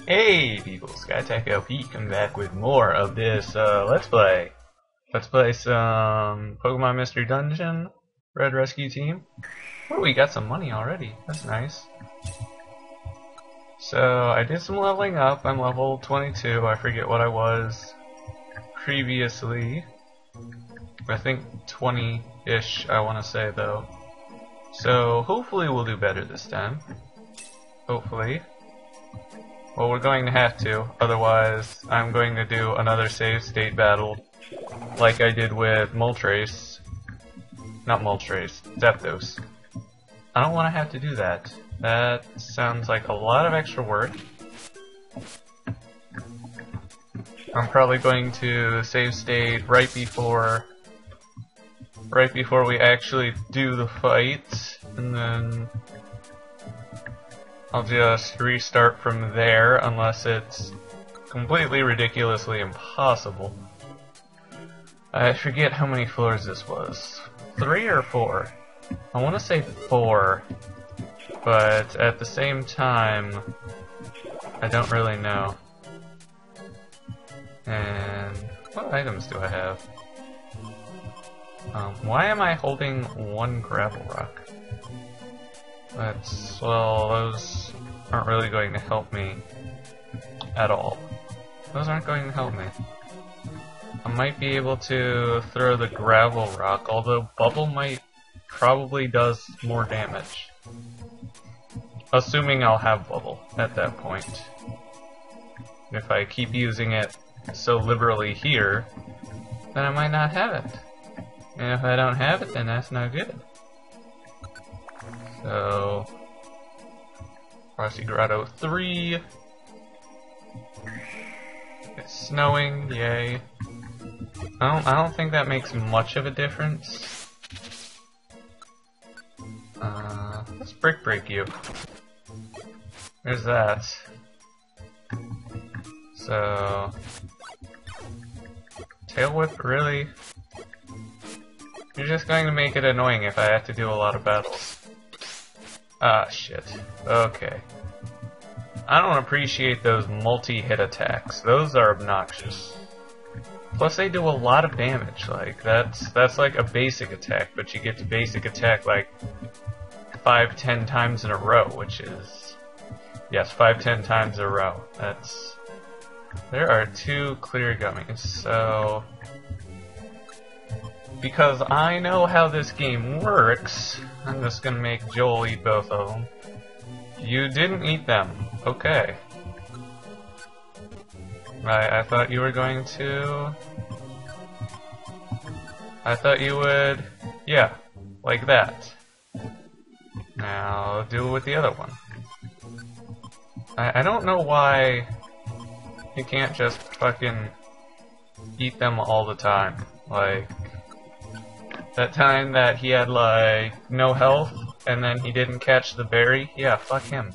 Hey people, SkyTech LP coming back with more of this Let's Play. Let's play some Pokemon Mystery Dungeon, Red Rescue Team. Oh, we got some money already, that's nice. So, I did some leveling up, I'm level 22, I forget what I was previously. I think 20-ish, I want to say though. So, hopefully we'll do better this time. Hopefully. Well, we're going to have to, otherwise I'm going to do another save state battle like I did with Moltres. Not Moltres, Zapdos. I don't want to have to do that. That sounds like a lot of extra work. I'm probably going to save state right before we actually do the fight, and then I'll just restart from there unless it's completely ridiculously impossible. I forget how many floors this was. 3 or 4? I want to say 4, but at the same time, I don't really know. And what items do I have? Why am I holding 1 gravel rock? Well, those aren't really going to help me at all. Those aren't going to help me. I might be able to throw the gravel rock, although bubble might probably does more damage. Assuming I'll have bubble at that point. If I keep using it so liberally here, then I might not have it. And if I don't have it, then that's not good. So, Frosty Grotto 3. It's snowing, yay. I don't think that makes much of a difference. Let's break you. There's that. So, Tail Whip, really? You're just going to make it annoying if I have to do a lot of battles. Ah, shit. Okay. I don't appreciate those multi-hit attacks. Those are obnoxious. Plus they do a lot of damage. Like, that's like a basic attack, but you get to basic attack like 5-10 times in a row, which is... Yes, 5-10 times in a row. That's... There are 2 clear gummies, so... Because I know how this game works, I'm just gonna make Joel eat both of them. You didn't eat them. Okay. I thought you were going to... I thought you would... Yeah, like that. Now, do it with the other one. I don't know why you can't just fucking eat them all the time. Like... That time that he had, like, no health, and then he didn't catch the berry? Yeah, fuck him.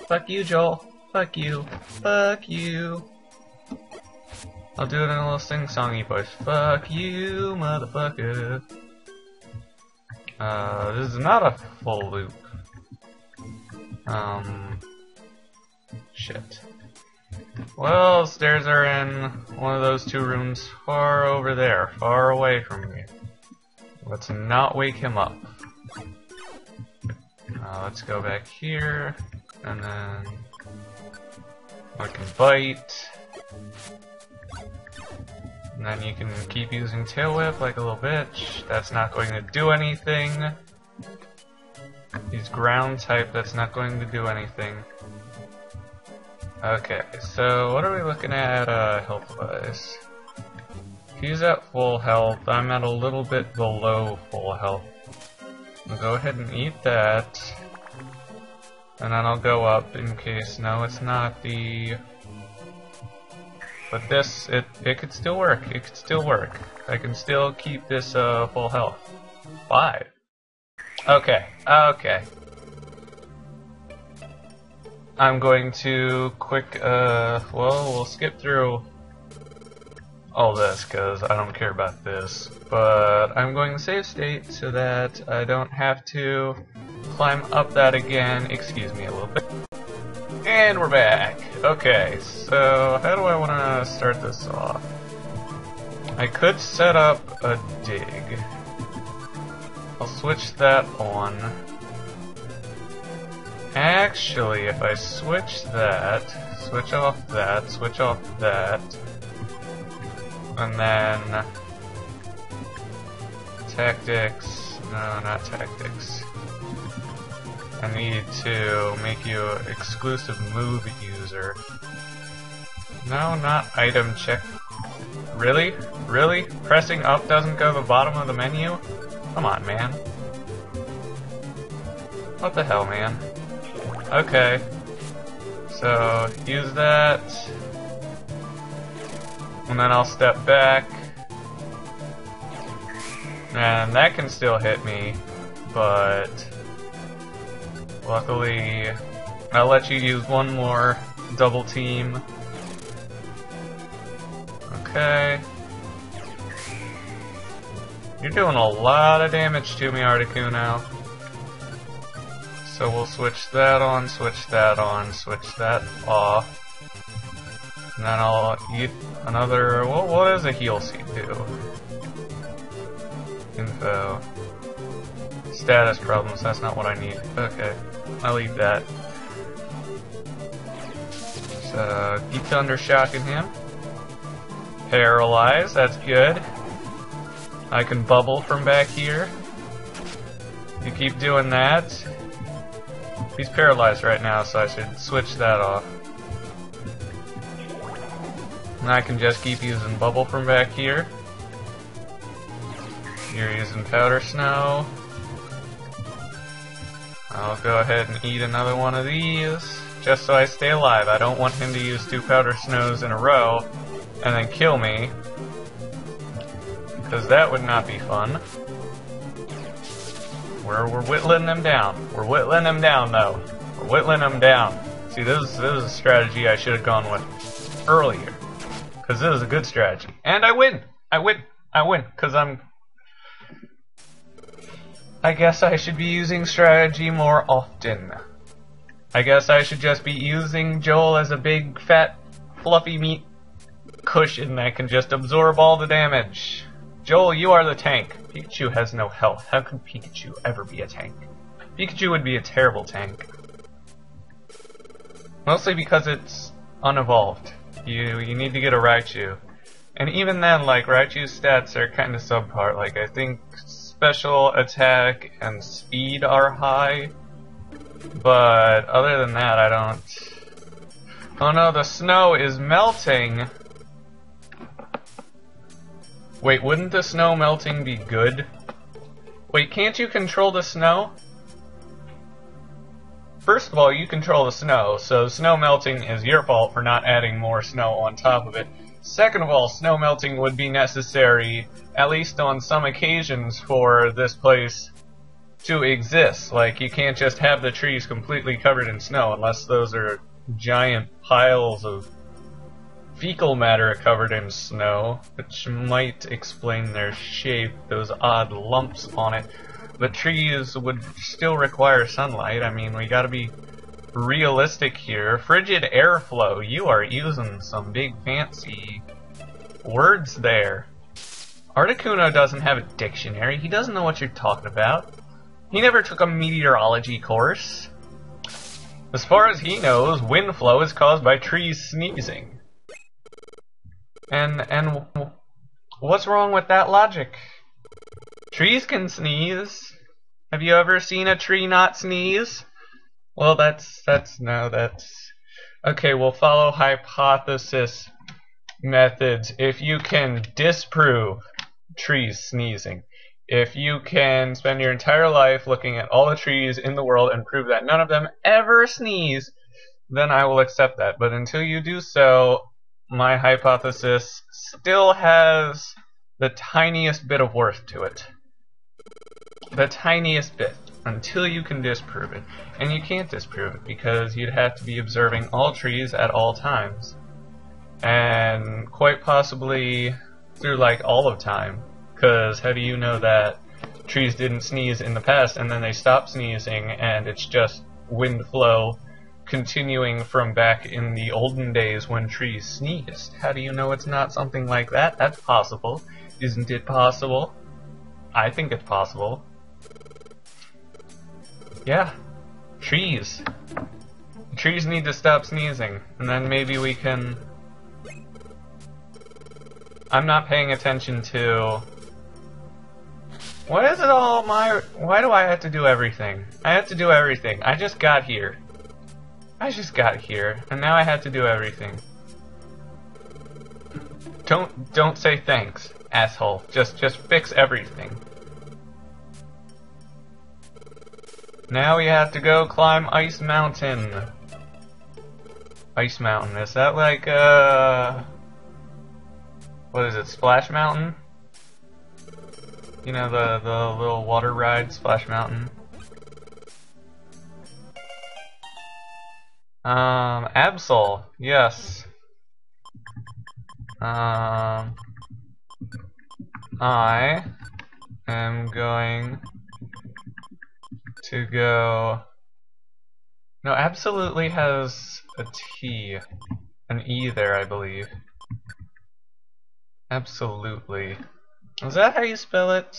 Fuck you, Joel. Fuck you. Fuck you. I'll do it in a little sing-songy voice. Fuck you, motherfucker. This is not a full loop. Shit. Well, stairs are in one of those 2 rooms far over there, far away from me. Let's not wake him up. Let's go back here, and then I can bite. And then you can keep using Tail Whip like a little bitch. That's not going to do anything. He's ground type, that's not going to do anything. Okay, so what are we looking at health-wise? He's at full health, I'm at a little bit below full health. I'll go ahead and eat that. And then I'll go up in case, no, it's not the... But this, it could still work, it could still work. I can still keep this full health. 5. Okay, okay. I'm going to well, we'll skip through all this because I don't care about this, but I'm going to save state so that I don't have to climb up that again. Excuse me a little bit. And we're back. Okay, so how do I want to start this off? I could set up a dig. I'll switch that on. Actually, if I switch that, switch off that, and then tactics, no, not tactics. I need to make you an exclusive move user. No, not item check. Really? Really? Pressing up doesn't go to the bottom of the menu? Come on, man. What the hell, man? Okay. So, use that. And then I'll step back. And that can still hit me, but luckily I'll let you use one more double team. Okay. You're doing a lot of damage to me, Articohyeah. So we'll switch that on, switch that on, switch that off. And then I'll eat another... what does a heal seed do? Info. Status problems, that's not what I need. Okay, I'll eat that. So, keep thunder shocking him. Paralyze, that's good. I can bubble from back here. You keep doing that. He's paralyzed right now, so I should switch that off. And I can just keep using bubble from back here. You're using powder snow. I'll go ahead and eat another one of these, just so I stay alive. I don't want him to use 2 powder snows in a row and then kill me, because that would not be fun. We're whittling them down. We're whittling them down, though. We're whittling them down. See, this is a strategy I should have gone with earlier, because this is a good strategy. And I win! I win! I win! Because I guess I should be using strategy more often. I guess I should just be using Joel as a big, fat, fluffy meat cushion that can just absorb all the damage. Joel, you are the tank. Pikachu has no health. How could Pikachu ever be a tank? Pikachu would be a terrible tank. Mostly because it's unevolved. You need to get a Raichu. And even then, like, Raichu's stats are kind of subpar. Like, I think special attack and speed are high. But other than that, I don't... Oh no, the snow is melting! Wait, wouldn't the snow melting be good? Wait, can't you control the snow? First of all, you control the snow, so snow melting is your fault for not adding more snow on top of it. Second of all, snow melting would be necessary, at least on some occasions, for this place to exist. Like, you can't just have the trees completely covered in snow unless those are giant piles of fecal matter covered in snow, which might explain their shape, those odd lumps on it. But trees would still require sunlight. I mean, we gotta be realistic here. Frigid airflow, you are using some big fancy words there. Articohyeah doesn't have a dictionary. He doesn't know what you're talking about. He never took a meteorology course. As far as he knows, wind flow is caused by trees sneezing. And what's wrong with that logic? Trees can sneeze. Have you ever seen a tree not sneeze? Well, that's okay, we'll follow hypothesis methods if you can disprove trees sneezing. If you can spend your entire life looking at all the trees in the world and prove that none of them ever sneeze, then I will accept that. But until you do so, my hypothesis still has the tiniest bit of worth to it. The tiniest bit, until you can disprove it. And you can't disprove it, because you'd have to be observing all trees at all times. And quite possibly through, like, all of time. Because how do you know that trees didn't sneeze in the past and then they stopped sneezing and it's just wind flow continuing from back in the olden days when trees sneezed. How do you know it's not something like that? That's possible. Isn't it possible? I think it's possible. Yeah. Trees. Trees need to stop sneezing, and then maybe we can... I'm not paying attention to... What is it all why do I have to do everything? I have to do everything. I just got here. And now I have to do everything. Don't say thanks, asshole. Just fix everything. Now we have to go climb Ice Mountain. Ice Mountain, is that like what is it, Splash Mountain? You know, the little water ride, Splash Mountain. Absol, yes. I am going to go... No, absolutely has a T. An E there, I believe. Absolutely. Is that how you spell it?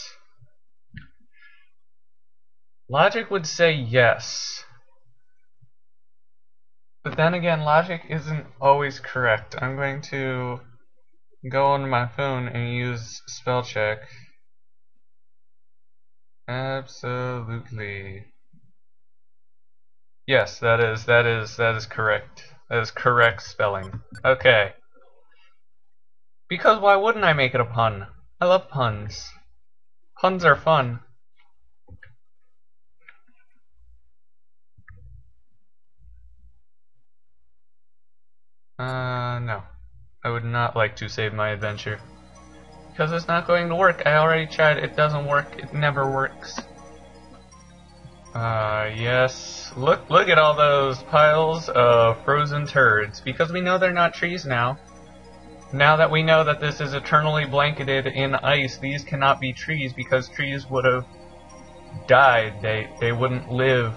Logic would say yes. But then again, logic isn't always correct. I'm going to go on my phone and use spell check. Absolutely. Yes, that is correct. That is correct spelling. Okay. Because why wouldn't I make it a pun? I love puns. Puns are fun. No. I would not like to save my adventure. Because it's not going to work. I already tried. It doesn't work. It never works. Yes. Look at all those piles of frozen turds. Because we know they're not trees now. Now that we know that this is eternally blanketed in ice, these cannot be trees because trees would have died. They wouldn't live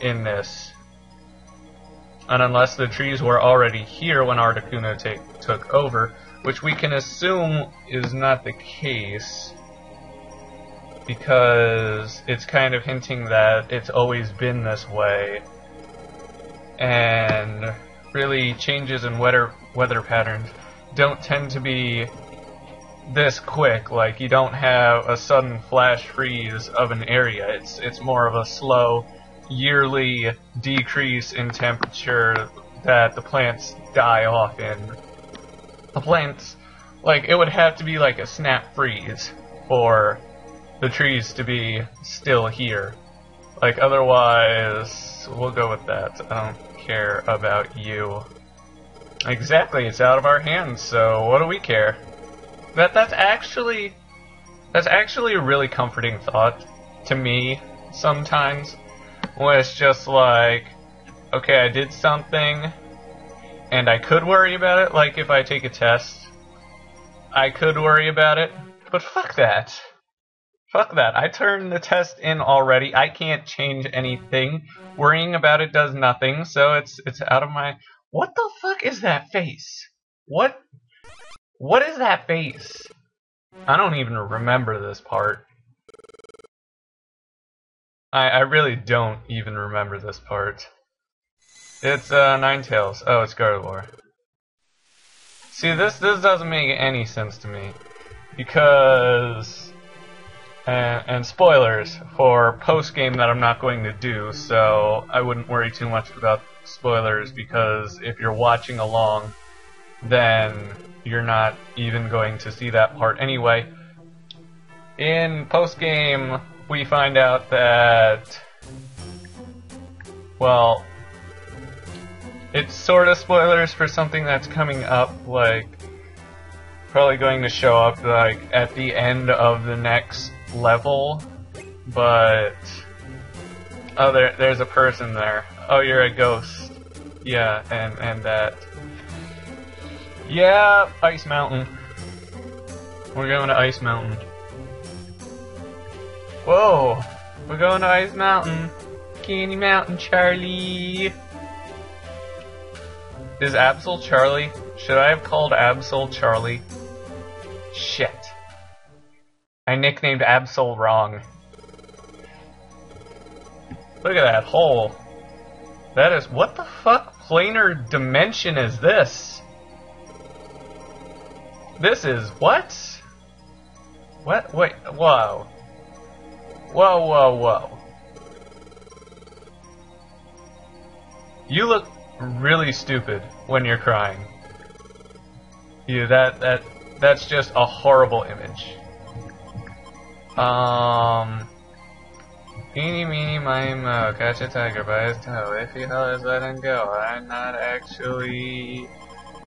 in this. And unless the trees were already here when Articohyeah took over, which we can assume is not the case, because it's kind of hinting that it's always been this way, and really changes in weather patterns don't tend to be this quick. Like, you don't have a sudden flash freeze of an area. It's more of a slow yearly decrease in temperature that the plants die off in. The plants, like, it would have to be like a snap freeze for the trees to be still here. Like, otherwise, we'll go with that. I don't care about you. Exactly, it's out of our hands, so what do we care? That's actually a really comforting thought to me sometimes. When it's just like, okay, I did something, and I could worry about it, like if I take a test, I could worry about it, but fuck that. Fuck that. I turned the test in already. I can't change anything. Worrying about it does nothing, so it's out of my... What the fuck is that face? What is that face? I don't even remember this part. I really don't even remember this part. It's Ninetales. Oh, it's Gardevoir. See, this doesn't make any sense to me, because and spoilers for post game that I'm not going to do, so I wouldn't worry too much about spoilers, because if you're watching along, then you're not even going to see that part anyway. In post game, we find out that, well, it's sort of spoilers for something that's coming up, like, probably going to show up, like, at the end of the next level, but, oh, there's a person there. Oh, you're a ghost. Yeah, and that. Yeah, Ice Mountain. We're going to Ice Mountain. Whoa! We're going to Ice Mountain. Candy Mountain, Charlie! Is Absol Charlie? Should I have called Absol Charlie? Shit. I nicknamed Absol wrong. Look at that hole. That is... What the fuck planar dimension is this? This is... What? What? Wait. Whoa. Whoa, whoa, whoa. You look really stupid when you're crying. That's just a horrible image. Eeny, meeny, miny, mo, catch a tiger by his toe. If he hollers, let him go. I'm not actually